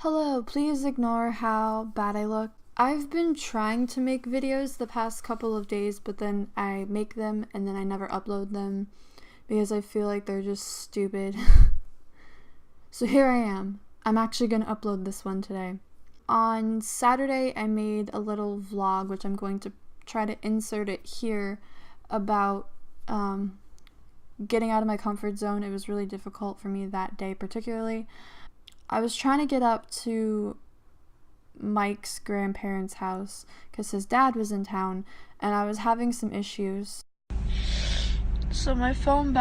Hello, please ignore how bad I look. I've been trying to make videos the past couple of days, but then I make them and then I never upload them because I feel like they're just stupid. So here I am. I'm actually going to upload this one today. On Saturday, I made a little vlog, which I'm going to try to insert it here, about getting out of my comfort zone. It was really difficult for me that day particularly. I was trying to get up to Mike's grandparents' house because his dad was in town and I was having some issues. So my phone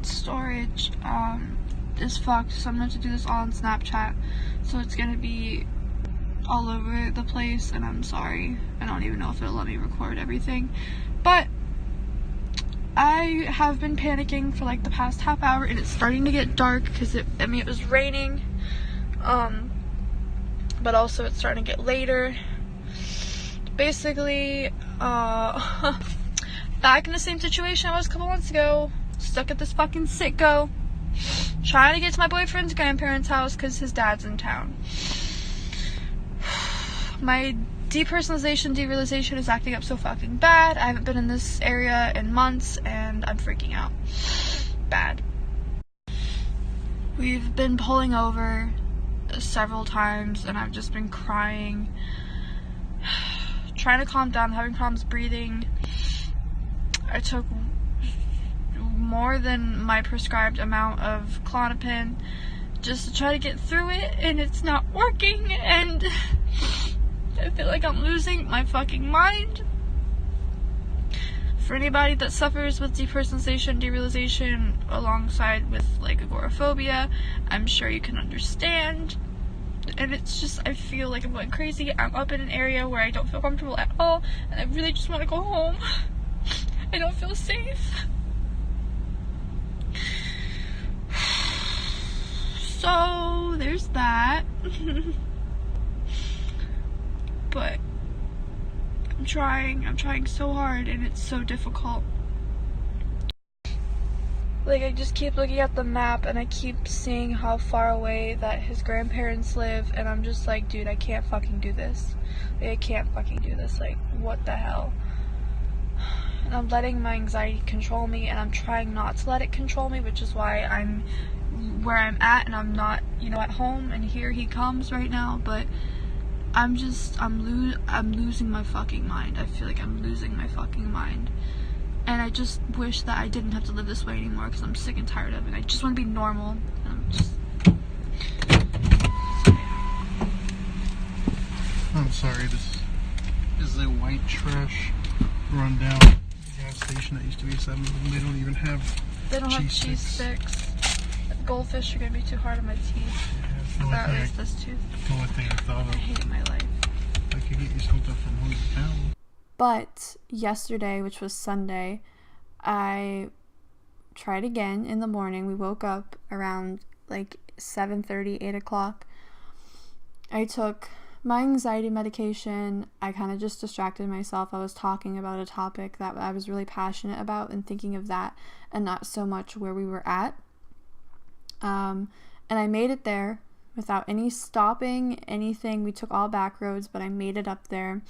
storage is fucked, so I'm going to do this all on Snapchat, so it's going to be all over the place, and I'm sorry. I don't even know if it'll let me record everything, but I have been panicking for like the past half hour, and it's starting to get dark because it was raining, but also it's starting to get later. Basically, back in the same situation I was a couple months ago, stuck at this fucking Citgo, trying to get to my boyfriend's grandparents' house because his dad's in town. My depersonalization, derealization is acting up so fucking bad. I haven't been in this area in months and I'm freaking out. Bad. We've been pulling over several times and I've just been crying, trying to calm down, having problems breathing. I took more than my prescribed amount of Klonopin just to try to get through it, and it's not working, and I feel like I'm losing my fucking mind. For anybody that suffers with depersonalization, derealization, alongside with like agoraphobia, I'm sure you can understand. And it's just, I feel like I'm going crazy. I'm up in an area where I don't feel comfortable at all, and I really just want to go home. I don't feel safe. So there's that. But I'm trying so hard, and it's so difficult. Like, I just keep looking at the map and I keep seeing how far away that his grandparents live, and I'm just like, dude, I can't fucking do this. Like, I can't fucking do this. Like, what the hell? And I'm letting my anxiety control me, and I'm trying not to let it control me, which is why I'm where I'm at, and I'm not, at home, and here he comes right now. But I'm losing my fucking mind. I feel like I'm losing my fucking mind. And I just wish that I didn't have to live this way anymore, because I'm sick and tired of it. I just want to be normal. And I'm just... I'm sorry, this is a white trash rundown gas station that used to be a 7-Eleven. They don't even have cheese sticks. Goldfish are going to be too hard on my teeth. Yeah, or at least this tooth. The only thing I thought of. I hate my life. I could get you something from hometown. But yesterday, which was Sunday, I tried again in the morning. We woke up around like 7:30, 8 o'clock. I took my anxiety medication. I kind of just distracted myself. I was talking about a topic that I was really passionate about and thinking of that, and not so much where we were at. And I made it there without any stopping, anything. We took all back roads, but I made it up there.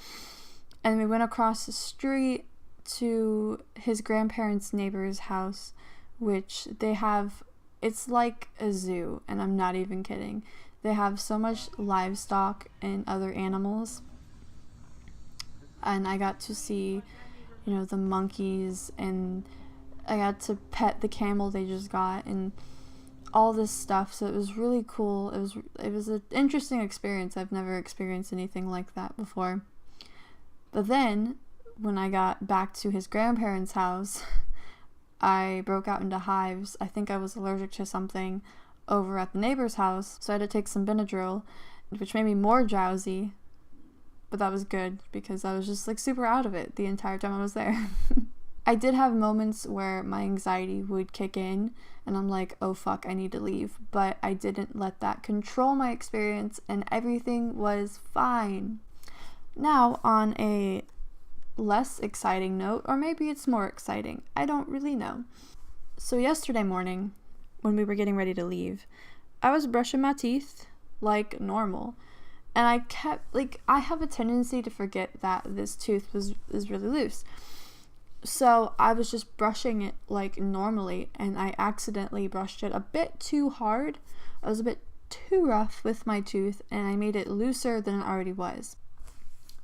And we went across the street to his grandparents' neighbor's house, which they have, it's like a zoo, and I'm not even kidding. They have so much livestock and other animals. And I got to see, the monkeys, and I got to pet the camel they just got, and all this stuff. So it was really cool. It was an interesting experience. I've never experienced anything like that before. But then when I got back to his grandparents' house, I broke out into hives. I think I was allergic to something over at the neighbor's house, so I had to take some Benadryl, which made me more drowsy. But that was good because I was just like super out of it the entire time I was there. I did have moments where my anxiety would kick in and I'm like, oh fuck, I need to leave. But I didn't let that control my experience, and everything was fine. Now, on a less exciting note, or maybe it's more exciting, I don't really know. So yesterday morning, when we were getting ready to leave, I was brushing my teeth, like normal. And I kept, like, I have a tendency to forget that this tooth is really loose. So I was just brushing it like normally, and I accidentally brushed it a bit too hard. I was a bit too rough with my tooth, and I made it looser than it already was.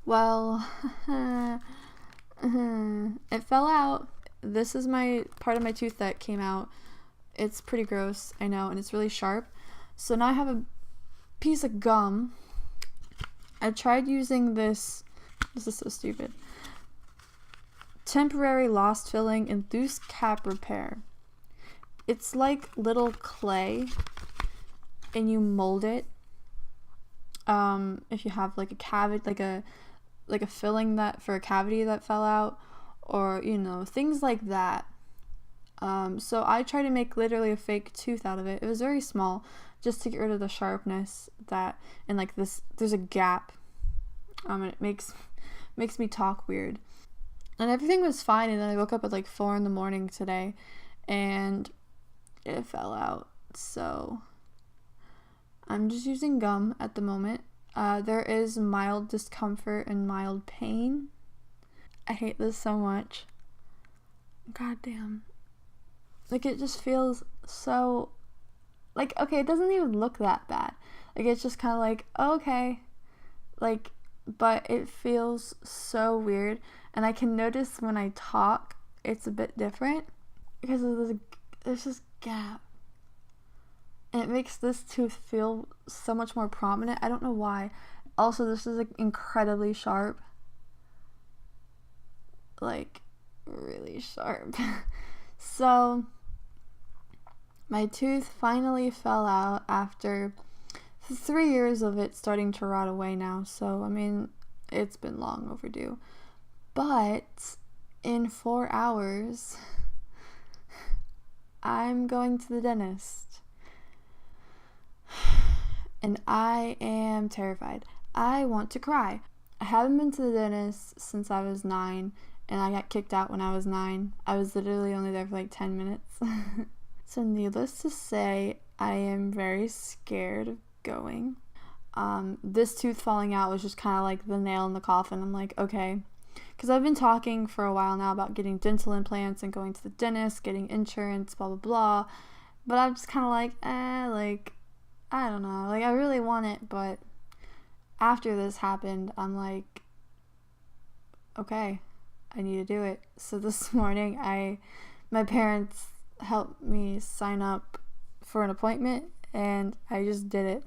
Well, it fell out. This is my part of my tooth that came out. It's pretty gross, I know, and it's really sharp. So now I have a piece of gum. I tried using this is so stupid, temporary lost filling and loose cap repair. It's like little clay, and you mold it. If you have like a cavity, like a filling that for a cavity that fell out, or things like that. So I tried to make literally a fake tooth out of it. It was very small, just to get rid of the sharpness and like this. There's a gap. And it makes me talk weird. And everything was fine. And then I woke up at like 4 a.m. today, and it fell out. So I'm just using gum at the moment. There is mild discomfort and mild pain. I hate this so much. God damn. Like, it just feels so, like, okay, it doesn't even look that bad. Like, it's just kind of like, okay. Like, but it feels so weird. And I can notice when I talk, it's a bit different because there's this gap. And it makes this tooth feel so much more prominent. I don't know why. Also, this is like incredibly sharp. Like, really sharp. So my tooth finally fell out after 3 years of it starting to rot away now. So, I mean, it's been long overdue. But in 4 hours, I'm going to the dentist. And I am terrified. I want to cry. I haven't been to the dentist since I was 9, and I got kicked out when I was 9. I was literally only there for like 10 minutes. So needless to say, I am very scared of going. This tooth falling out was just kind of like the nail in the coffin. I'm like, okay. Because I've been talking for a while now about getting dental implants and going to the dentist, getting insurance, blah, blah, blah. But I'm just kind of like, I don't know. Like, I really want it, but after this happened, I'm like, okay, I need to do it. So this morning, my parents helped me sign up for an appointment, and I just did it.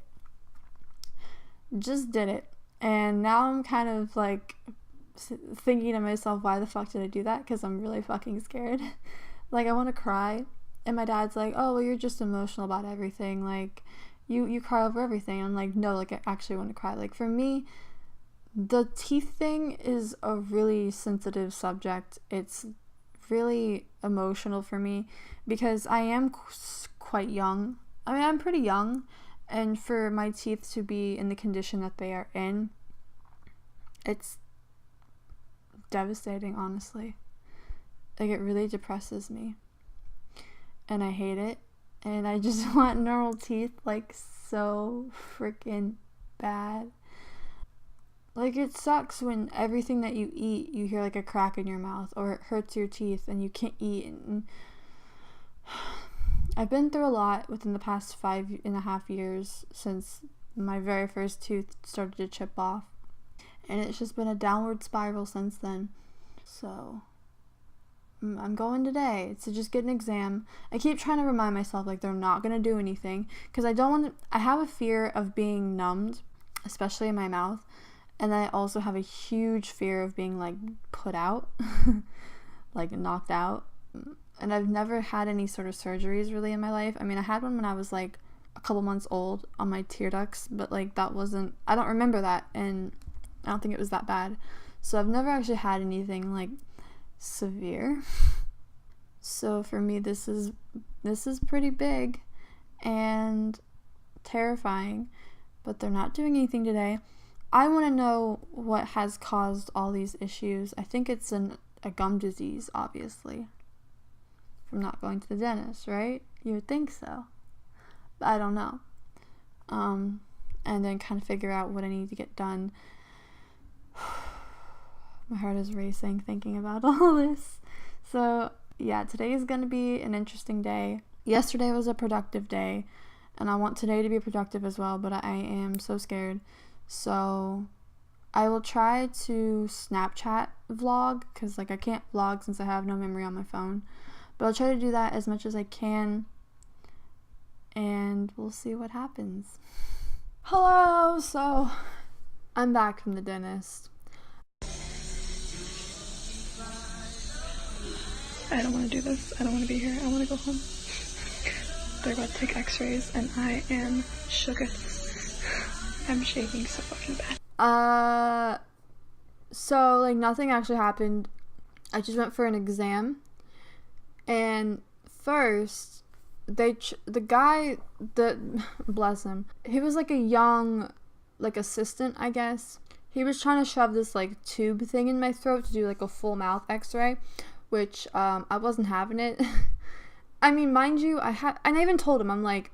And now I'm kind of like thinking to myself, why the fuck did I do that? Because I'm really fucking scared. Like, I want to cry, and my dad's like, oh, well, you're just emotional about everything. Like, you cry over everything. I'm like, no, like, I actually want to cry. Like, for me, the teeth thing is a really sensitive subject. It's really emotional for me because I am quite young. I mean, I'm pretty young, and for my teeth to be in the condition that they are in, it's devastating, honestly. Like, it really depresses me, and I hate it, and I just want normal teeth, like, so freaking bad. Like, it sucks when everything that you eat, you hear like a crack in your mouth, or it hurts your teeth and you can't eat. And I've been through a lot within the past 5.5 years since my very first tooth started to chip off. And it's just been a downward spiral since then. So I'm going today to just get an exam. I keep trying to remind myself, like, they're not going to do anything. Because I have a fear of being numbed, especially in my mouth. And then I also have a huge fear of being, like, put out, like, knocked out. And I've never had any sort of surgeries, really, in my life. I mean, I had one when I was, like, a couple months old on my tear ducts. But, like, I don't remember that. And I don't think it was that bad. So I've never actually had anything, like, severe. So for me, this is pretty big and terrifying. But they're not doing anything today. I want to know what has caused all these issues. I think it's a gum disease, obviously, from not going to the dentist, right? You would think so, but I don't know. and then kind of figure out what I need to get done. My heart is racing thinking about all this. So yeah, today is going to be an interesting day. Yesterday was a productive day, and I want today to be productive as well, but I am so scared. So I will try to Snapchat vlog, because like I can't vlog since I have no memory on my phone. But I'll try to do that as much as I can, and we'll see what happens. Hello, so I'm back from the dentist. I don't want to do this. I don't want to be here. I want to go home. They're about to take x-rays and I am shooketh. I'm shaking so fucking bad. So like nothing actually happened. I just went for an exam, and first the guy that bless him, he was like a young like assistant, I guess. He was trying to shove this like tube thing in my throat to do like a full mouth x-ray, which I wasn't having it. I mean, mind you, and I even told him, I'm like,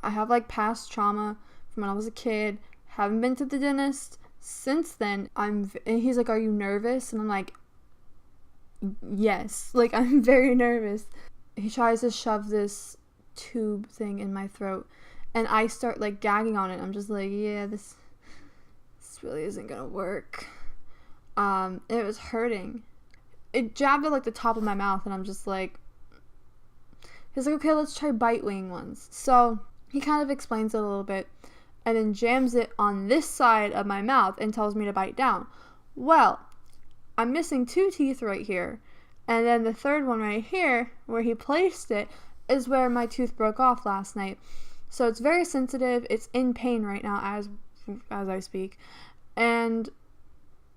I have like past trauma from when I was a kid, haven't been to the dentist since then. And he's like, are you nervous? And I'm like, yes, like I'm very nervous. He tries to shove this tube thing in my throat, and I start like gagging on it. I'm just like, yeah, this really isn't gonna work. It was hurting. It jabbed at like the top of my mouth, and I'm just like, he's like, okay, let's try bite wing ones. So he kind of explains it a little bit, and then jams it on this side of my mouth and tells me to bite down. Well, I'm missing 2 teeth right here, and then the third one right here, where he placed it, is where my tooth broke off last night. So it's very sensitive. It's in pain right now as I speak, and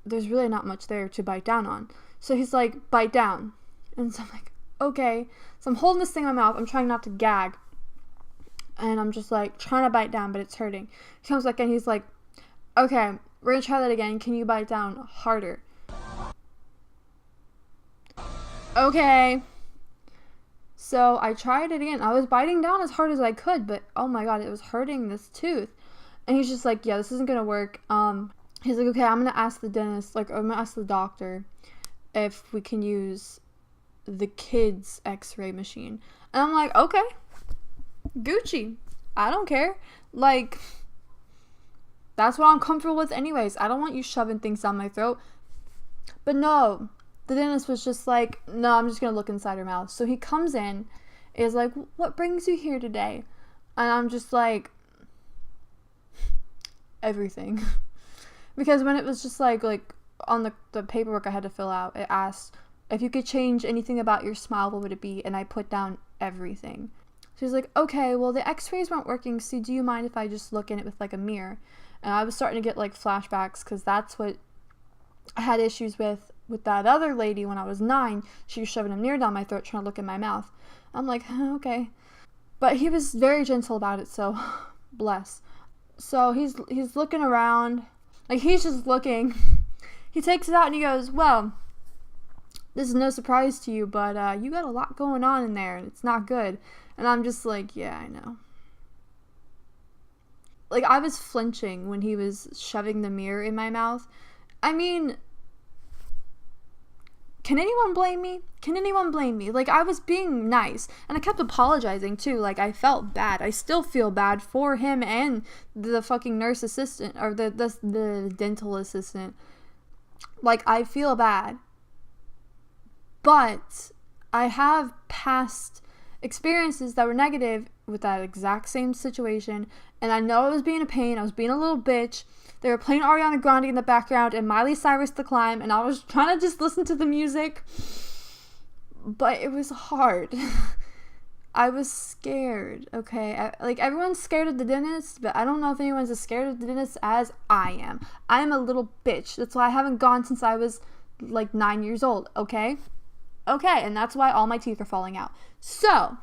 there's really not much there to bite down on. So he's like, bite down. And so I'm like, okay. So I'm holding this thing in my mouth. I'm trying not to gag. And I'm just like trying to bite down, but it's hurting. He comes back and he's like, okay, we're going to try that again. Can you bite down harder? Okay. So I tried it again. I was biting down as hard as I could, but oh my god, it was hurting this tooth. And he's just like, yeah, this isn't going to work. He's like, okay, I'm going to ask the dentist, like, I'm going to ask the doctor if we can use the kids' x-ray machine. And I'm like, okay, Gucci, I don't care. Like, that's what I'm comfortable with anyways. I don't want you shoving things down my throat. But no, the dentist was just like, no, I'm just gonna look inside her mouth. So he comes in, is like, what brings you here today? And I'm just like, everything. Because when it was just like on the paperwork I had to fill out, it asked if you could change anything about your smile, what would it be? And I put down everything. So he's like, okay, well, the x-rays weren't working, so do you mind if I just look in it with like a mirror? And I was starting to get like flashbacks, because that's what I had issues with that other lady when I was 9. She was shoving a mirror down my throat trying to look in my mouth. I'm like, okay. But he was very gentle about it, so bless. So he's looking around, like he's just looking. He takes it out and he goes, well, this is no surprise to you, but you got a lot going on in there, and it's not good. And I'm just like, yeah, I know. Like, I was flinching when he was shoving the mirror in my mouth. I mean, can anyone blame me? Can anyone blame me? Like, I was being nice, and I kept apologizing, too. Like, I felt bad. I still feel bad for him and the fucking nurse assistant, or the dental assistant. Like, I feel bad. But I have past experiences that were negative with that exact same situation, and I know I was being a pain. I was being a little bitch. They were playing Ariana Grande in the background and Miley Cyrus The Climb, and I was trying to just listen to the music, but it was hard. I was scared, okay? Like, everyone's scared of the dentist, but I don't know if anyone's as scared of the dentist as I am. I am a little bitch. That's why I haven't gone since I was like 9 years old, okay? Okay, and that's why all my teeth are falling out. So,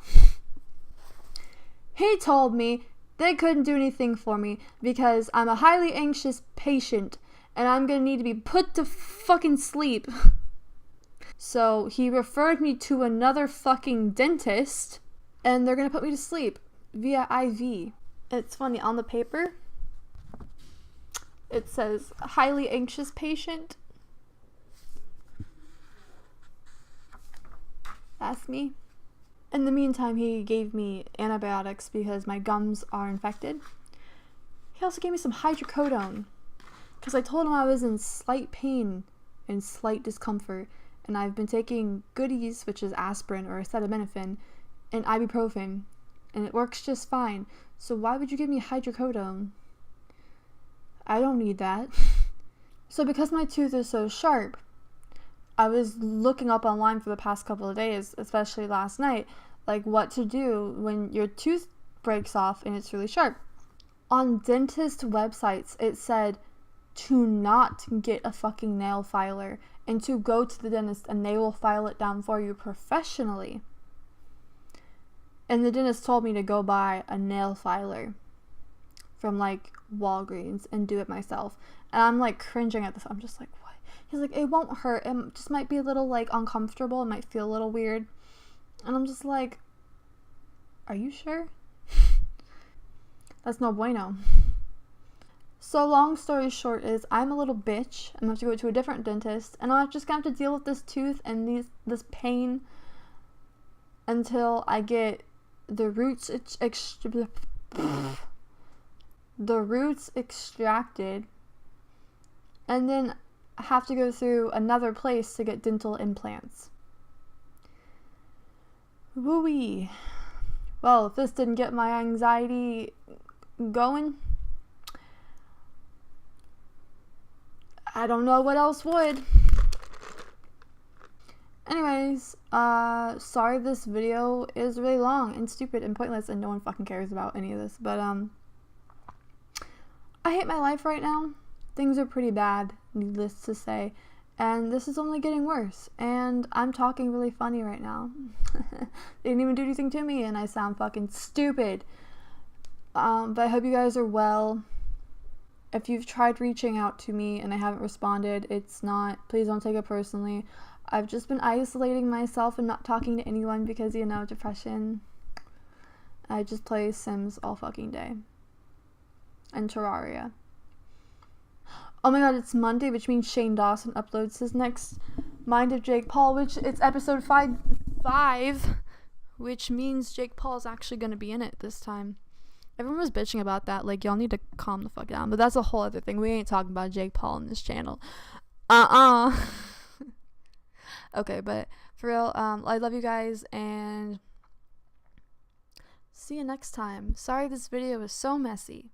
he told me they couldn't do anything for me because I'm a highly anxious patient and I'm gonna need to be put to fucking sleep. So, he referred me to another fucking dentist, and they're gonna put me to sleep via IV. It's funny, on the paper, It says highly anxious patient. That's me. In the meantime, he gave me antibiotics because my gums are infected. He also gave me some hydrocodone because I told him I was in slight pain and slight discomfort, and I've been taking goodies, which is aspirin or acetaminophen, and ibuprofen, and it works just fine. So why would you give me hydrocodone? I don't need that. So because my tooth is so sharp, I was looking up online for the past couple of days, especially last night, like what to do when your tooth breaks off and it's really sharp. On dentist websites, it said to not get a fucking nail filer and to go to the dentist and they will file it down for you professionally. And the dentist told me to go buy a nail filer from like Walgreens and do it myself. And I'm like cringing at this. I'm just like, what? He's like, it won't hurt. It just might be a little like uncomfortable. It might feel a little weird. And I'm just like, are you sure? That's no bueno. So long story short is I'm a little bitch. I'm gonna have to go to a different dentist and I'm just gonna have to deal with this tooth and this pain until I get the roots extracted, and then I have to go through another place to get dental implants. Woo-wee. Well, if this didn't get my anxiety going, I don't know what else would. Anyways, sorry this video is really long and stupid and pointless and no one fucking cares about any of this, but I hate my life right now. Things are pretty bad, needless to say, and this is only getting worse, and I'm talking really funny right now. They didn't even do anything to me and I sound fucking stupid. But I hope you guys are well. If you've tried reaching out to me and I haven't responded, please don't take it personally. I've just been isolating myself and not talking to anyone because, you know, depression. I just play Sims all fucking day. And Terraria. Oh my god, it's Monday, which means Shane Dawson uploads his next Mind of Jake Paul, which it's episode 5, which means Jake Paul's actually going to be in it this time. Everyone was bitching about that, like, y'all need to calm the fuck down, but that's a whole other thing. We ain't talking about Jake Paul on this channel. Okay, but for real, I love you guys, and see you next time. Sorry this video was so messy.